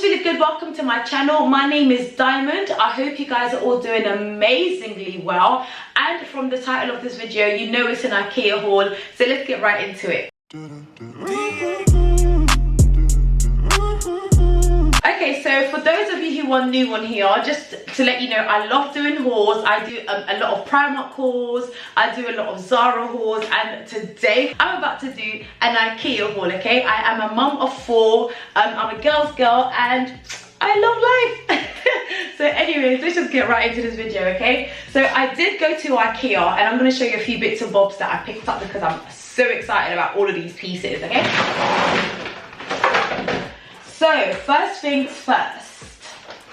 really good? Welcome to my channel. My name is Dymund. I hope you guys are all doing amazingly well. And from the title of this video, you know it's an Ikea haul. So let's get right into it. Okay, so for those of you who are new on here, just to let you know, I love doing hauls. I do a lot of Primark hauls, I do a lot of Zara hauls, and today I'm about to do an Ikea haul, okay? I am a mum of 4, I'm a girl's girl, and I love life. So anyways, let's just get right into this video, okay? So I did go to Ikea, and I'm going to show you a few bits and bobs that I picked up because I'm so excited about all of these pieces, okay? So first things first,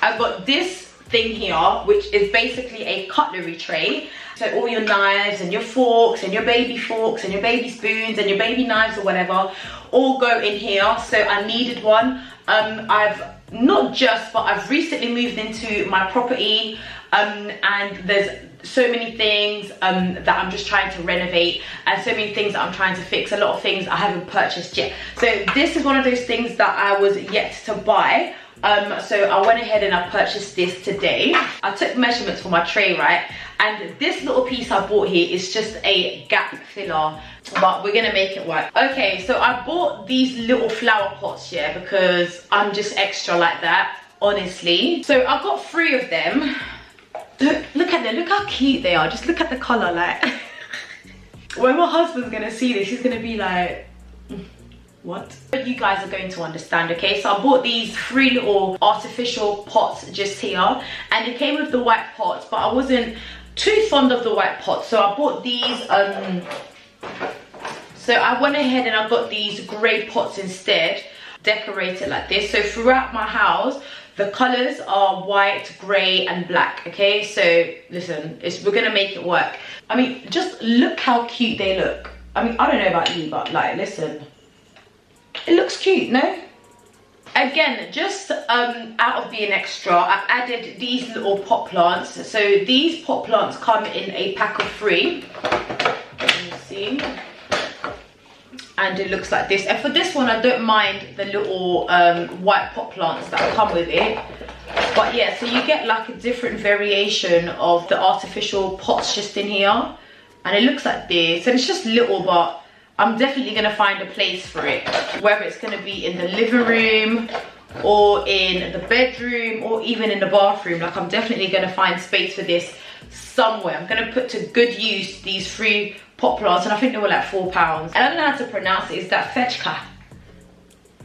I've got this thing here, which is basically a cutlery tray. So all your knives and your forks and your baby forks and your baby spoons and your baby knives or whatever all go in here. So I needed one. I've recently moved into my property, and there's so many things that I'm just trying to renovate, and so many things that I'm trying to fix. A lot of things I haven't purchased yet. So this is one of those things that I was yet to buy. So I went ahead and I purchased this today. I took measurements for my tray, right? And this little piece I bought here is just a gap filler, but we're gonna make it work. Okay, so I bought these little flower pots here because I'm just extra like that, honestly. So I got 3 of them. Look at them, look how cute they are. Just look at the color, like. When my husband's gonna see this, he's gonna be like, what? But you guys are going to understand, okay? So I bought these 3 little artificial pots just here, and it came with the white pots, but I wasn't too fond of the white pots, so I bought these. So I went ahead and I got these grey pots instead, decorated like this. So throughout my house, the colors are white, grey and black, okay? So listen, we're gonna make it work. I mean, just look how cute they look. I mean, I don't know about you, but like, listen, it looks cute, no? Again, just out of being extra, I added these little pot plants. So these pot plants come in a pack of 3. Let me see. And it looks like this. And for this one, I don't mind the little white pot plants that come with it. But yeah, so you get like a different variation of the artificial pots just in here. And it looks like this. And it's just little, but I'm definitely going to find a place for it. Whether it's going to be in the living room or in the bedroom or even in the bathroom. Like, I'm definitely going to find space for this somewhere. I'm going to put to good use these 3 pot plants, and I think they were like £4. And I don't know how to pronounce it. Is that FEJKA? I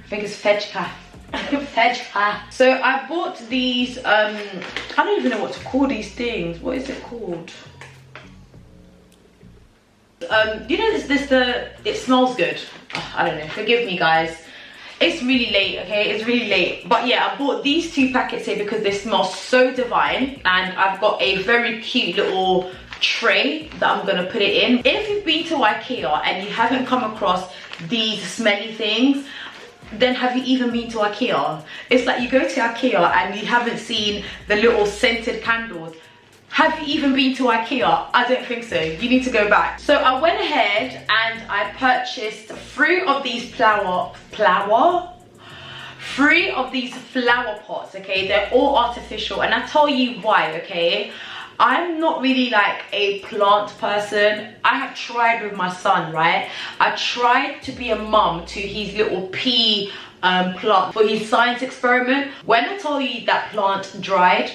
think it's FEJKA. FEJKA. So I bought these, I don't even know what to call these things. What is it called? You know, it smells good. Oh, I don't know, forgive me guys. It's really late, okay? It's really late. But yeah, I bought these 2 packets here because they smell so divine. And I've got a very cute little tray that I'm gonna put it in. If you've been to Ikea and you haven't come across these smelly things, then have you even been to Ikea? It's like you go to Ikea and you haven't seen the little scented candles. Have you even been to Ikea? I don't think so. You need to go back. So I went ahead and I purchased 3 of these flower pots, okay? They're all artificial, and I'll tell you why, okay? I'm not really like a plant person. I have tried with my son, right? I tried to be a mum to his little pea plant for his science experiment. When I tell you that plant dried,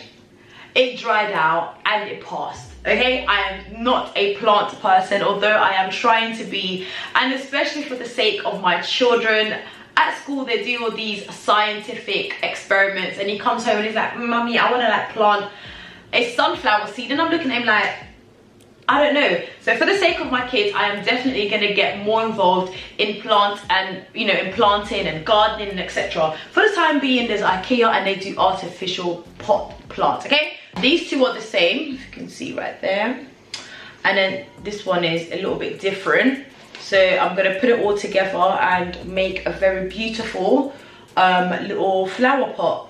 it dried out and it passed, okay? I am not a plant person, although I am trying to be, and especially for the sake of my children. At school, they do all these scientific experiments, and he comes home and he's like, Mummy, I want to like plant a sunflower seed, and I'm looking at him like, I don't know. So for the sake of my kids, I am definitely going to get more involved in plants and, you know, in planting and gardening and etc. For the time being, there's Ikea and they do artificial pot plants, okay? These 2 are the same, if you can see right there. And then this one is a little bit different. So I'm going to put it all together and make a very beautiful little flower pot.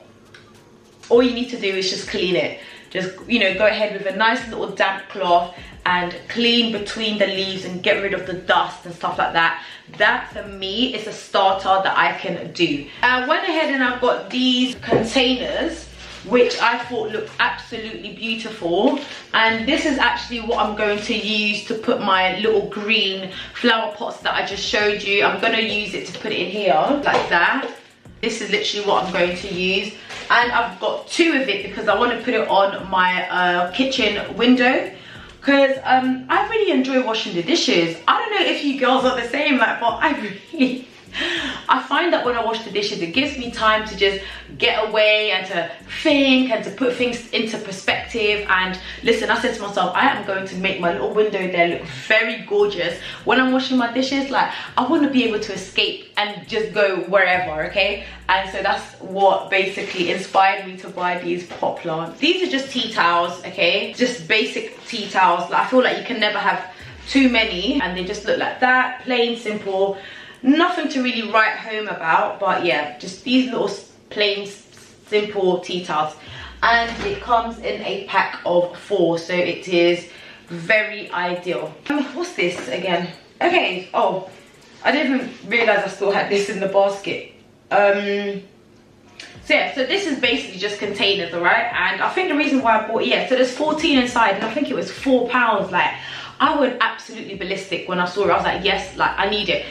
All you need to do is just clean it. Just, you know, go ahead with a nice little damp cloth and clean between the leaves and get rid of the dust and stuff like that. That for me is a starter that I can do. I went ahead and I've got these containers, which I thought looked absolutely beautiful, and this is actually what I'm going to use to put my little green flower pots that I just showed you. I'm going to use it to put it in here like that. This is literally what I'm going to use, and I've got 2 of it because I want to put it on my kitchen window, because I really enjoy washing the dishes. I don't know if you girls are the same, like, but I find that when I wash the dishes, it gives me time to just get away and to think and to put things into perspective. And listen, I said to myself, I am going to make my little window there look very gorgeous when I'm washing my dishes. Like, I want to be able to escape and just go wherever, okay? And so that's what basically inspired me to buy these pot plants. These are just tea towels, okay? Just basic tea towels. Like, I feel like you can never have too many, and they just look like that, plain, simple. Nothing to really write home about, but yeah, just these little plain, simple tea towels. And it comes in a pack of 4, so it is very ideal. What's this again? Okay, oh, I didn't even realize I still had this in the basket. So yeah, so this is basically just containers, all right? And I think the reason why I bought, yeah, so there's 14 inside, and I think it was £4. Like, I went absolutely ballistic when I saw it. I was like, yes, like, I need it.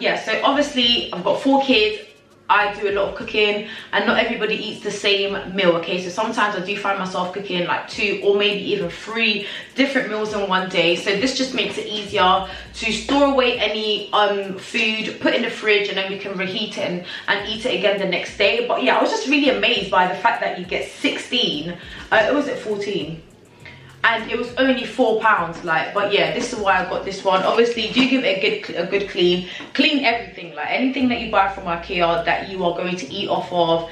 Yeah, so obviously I've got 4 kids. I do a lot of cooking, and not everybody eats the same meal, okay? So sometimes I do find myself cooking like 2 or maybe even 3 different meals in one day. So this just makes it easier to store away any food, put in the fridge, and then we can reheat it and eat it again the next day. But yeah, I was just really amazed by the fact that you get 16. It was at 14. And it was only £4, like. But yeah, this is why I got this one. Obviously, do give it a good clean everything, like anything that you buy from Ikea that you are going to eat off of,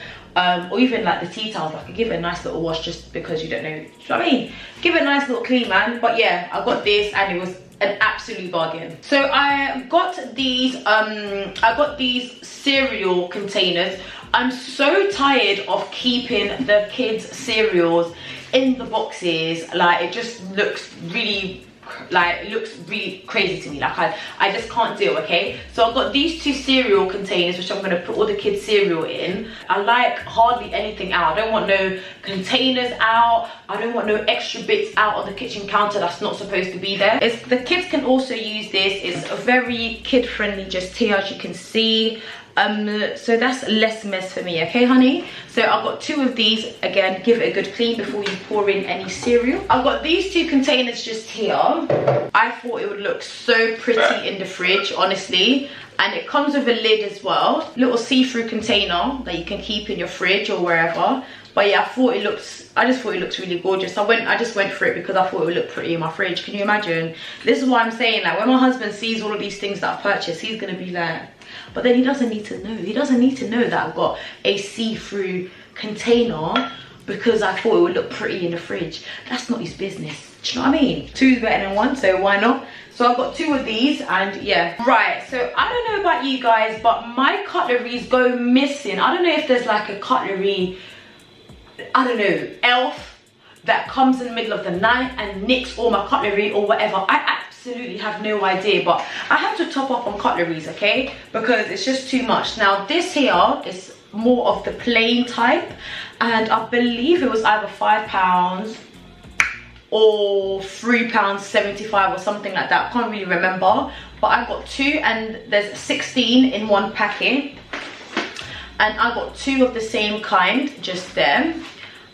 or even like the tea towels, like, give it a nice little wash just because you don't know, you know what I mean? Give it a nice little clean, man. But yeah, I got this, and it was an absolute bargain. So I got these cereal containers. I'm so tired of keeping the kids' cereals in the boxes. Like, it just looks really, like, it looks really crazy to me. Like, I just can't deal, okay? So I've got these 2 cereal containers, which I'm going to put all the kids' cereal in. I like hardly anything out. I don't want no containers out. I don't want no extra bits out on the kitchen counter that's not supposed to be there. The kids can also use this. It's a very kid-friendly just here, as you can see. So that's less mess for me, okay, honey? So I've got 2 of these. Again, give it a good clean before you pour in any cereal. I've got these 2 containers just here. I thought it would look so pretty in the fridge, honestly. And it comes with a lid as well. Little see-through container that you can keep in your fridge or wherever. But yeah, I just thought it looks really gorgeous. I just went for it because I thought it would look pretty in my fridge. Can you imagine? This is what I'm saying. Like, when my husband sees all of these things that I've purchased, he's gonna be like, but then he doesn't need to know. He doesn't need to know that I've got a see-through container because I thought it would look pretty in the fridge. That's not his business. Do you know what I mean? 2 is better than 1, so why not? So I've got 2 of these, and yeah. Right, so I don't know about you guys, but my cutleries go missing. I don't know if there's like a cutlery, I don't know, elf that comes in the middle of the night and nicks all my cutlery or whatever. I absolutely have no idea, but I have to top up on cutleries, okay? Because it's just too much. Now this here is more of the plain type, and I believe it was either £5 or £3.75 or something like that. I can't really remember, but I got 2, and there's 16 in one packet, and I got 2 of the same kind just there.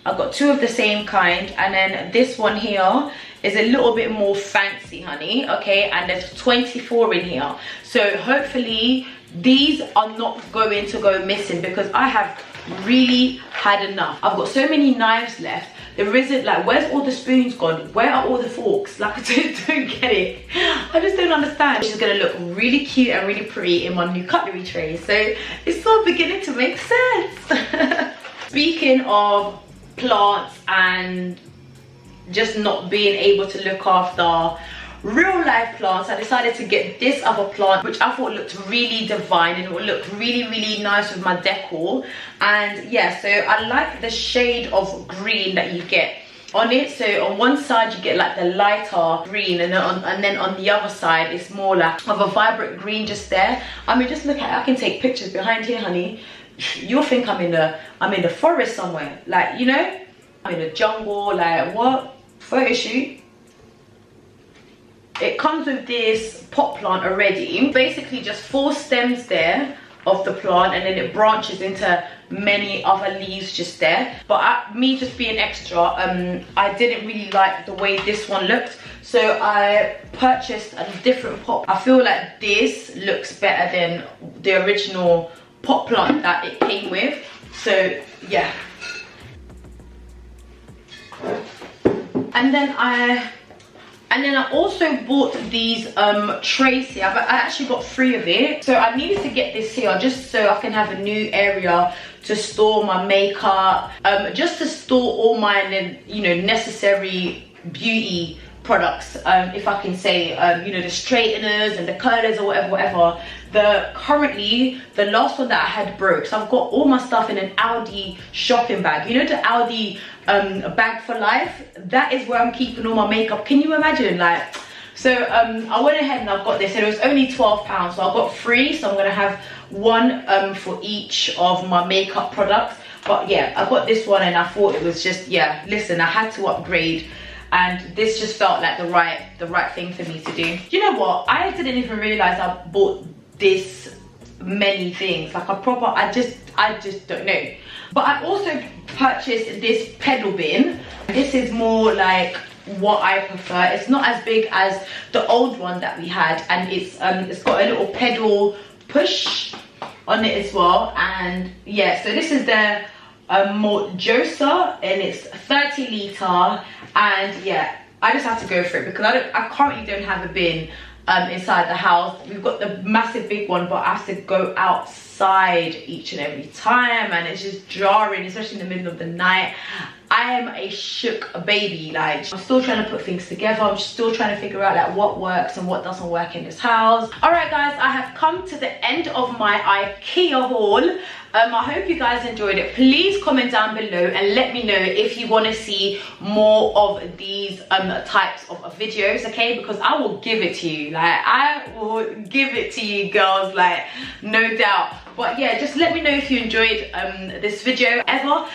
I've got 2 of the same kind, and then this one here is a little bit more fancy, honey, okay? And there's 24 in here, so hopefully these are not going to go missing, because I have really had enough. I've got so many knives left. There isn't, like, where's all the spoons gone? Where are all the forks? Like, I don't get it. I just don't understand. She's gonna look really cute and really pretty in my new cutlery tray, so it's all beginning to make sense. Speaking of plants and just not being able to look after real life plants, I decided to get this other plant, which I thought looked really divine, and it would look really, really nice with my decor. And yeah, so I like the shade of green that you get on it. So on one side you get like the lighter green, and then on the other side it's more like of a vibrant green just there. I mean, just look at it. I can take pictures behind here, honey. You'll think I'm in the forest somewhere, like, you know, I'm in the jungle, like what? Photo shoot. It comes with this pot plant already, basically just 4 stems there of the plant, and then it branches into many other leaves just there. But me just being extra, I didn't really like the way this one looked, so I purchased a different pot. I feel like this looks better than the original pot plant that it came with. So yeah, and then I also bought these trays here. I actually got 3 of it. So I needed to get this here just so I can have a new area to store my makeup, just to store all my, you know, necessary beauty products, if I can say, you know, the straighteners and the curlers or whatever. Currently the last one that I had broke, so I've got all my stuff in an Aldi shopping bag. You know, the Aldi bag for life? That is where I'm keeping all my makeup. Can you imagine? Like, so I went ahead and I've got this, and it was only £12, so I got 3, so I'm gonna have 1 for each of my makeup products. But yeah, I got this one and I thought it was just, yeah, listen, I had to upgrade, and this just felt like the right thing for me to do. You know what, I didn't even realize I bought this many things. Like I just don't know. But I also purchased this pedal bin. This is more like what I prefer. It's not as big as the old one that we had, and it's got a little pedal push on it as well. And yeah, so this is the MJÖSA, and it's 30 litre. And yeah, I just have to go for it because I currently don't have a bin inside the house. We've got the massive big one, but I have to go outside each and every time, and it's just jarring, especially in the middle of the night. I am a shook baby. Like, I'm still trying to put things together. I'm still trying to figure out like what works and what doesn't work in this house. All right guys, I have come to the end of my Ikea haul. I hope you guys enjoyed it. Please comment down below and let me know if you want to see more of these types of videos, okay? Because I will give it to you. Like, I will give it to you girls, like, no doubt. But yeah, just let me know if you enjoyed this video ever.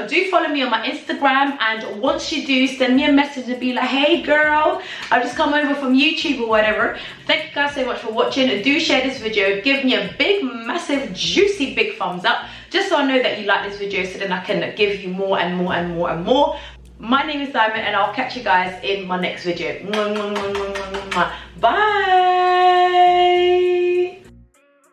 Do follow me on my Instagram, and once you do, send me a message and be like, hey girl, I've just come over from YouTube or whatever. Thank you guys so much for watching. Do share this video, give me a big, massive, juicy, big thumbs up, just so I know that you like this video, so then I can give you more and more and more and more. My name is Dymund, and I'll catch you guys in my next video. Bye.